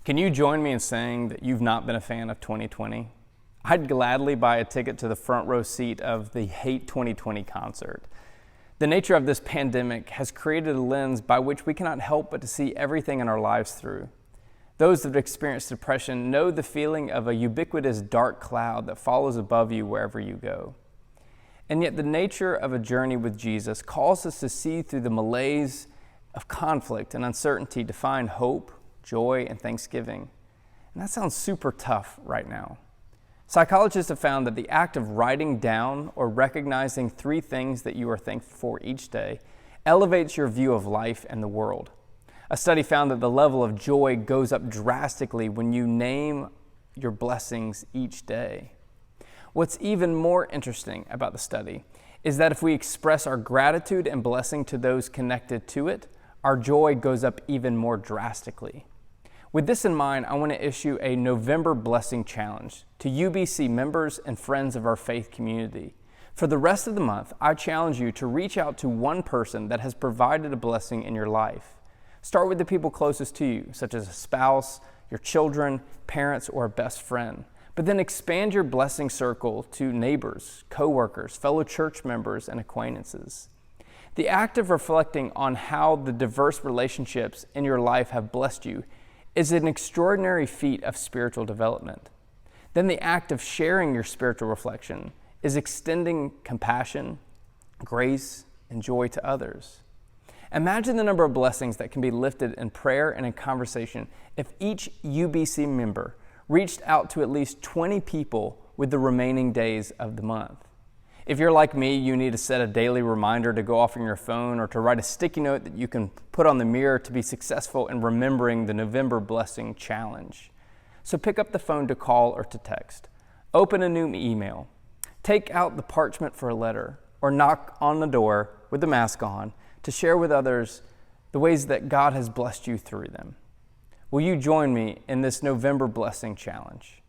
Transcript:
Can you join me in saying that you've not been a fan of 2020? I'd gladly buy a ticket to the front row seat of the Hate 2020 concert. The nature of this pandemic has created a lens by which we cannot help but to see everything in our lives through. Those that have experienced depression know the feeling of a ubiquitous dark cloud that follows above you wherever you go. And yet the nature of a journey with Jesus calls us to see through the malaise of conflict and uncertainty to find hope, joy, and thanksgiving. And that sounds super tough right now. Psychologists have found that the act of writing down or recognizing 3 things that you are thankful for each day elevates your view of life and the world. A study found that the level of joy goes up drastically when you name your blessings each day. What's even more interesting about the study is that if we express our gratitude and blessing to those connected to it, our joy goes up even more drastically. With this in mind, I want to issue a November Blessing Challenge to UBC members and friends of our faith community. For the rest of the month, I challenge you to reach out to one person that has provided a blessing in your life. Start with the people closest to you, such as a spouse, your children, parents, or a best friend. But then expand your blessing circle to neighbors, coworkers, fellow church members, and acquaintances. The act of reflecting on how the diverse relationships in your life have blessed you is an extraordinary feat of spiritual development. Then the act of sharing your spiritual reflection is extending compassion, grace, and joy to others. Imagine the number of blessings that can be lifted in prayer and in conversation if each UBC member reached out to at least 20 people with the remaining days of the month. If you're like me, you need to set a daily reminder to go off on your phone or to write a sticky note that you can put on the mirror to be successful in remembering the November Blessing Challenge. So pick up the phone to call or to text. Open a new email. Take out the parchment for a letter or knock on the door with the mask on to share with others the ways that God has blessed you through them. Will you join me in this November Blessing Challenge?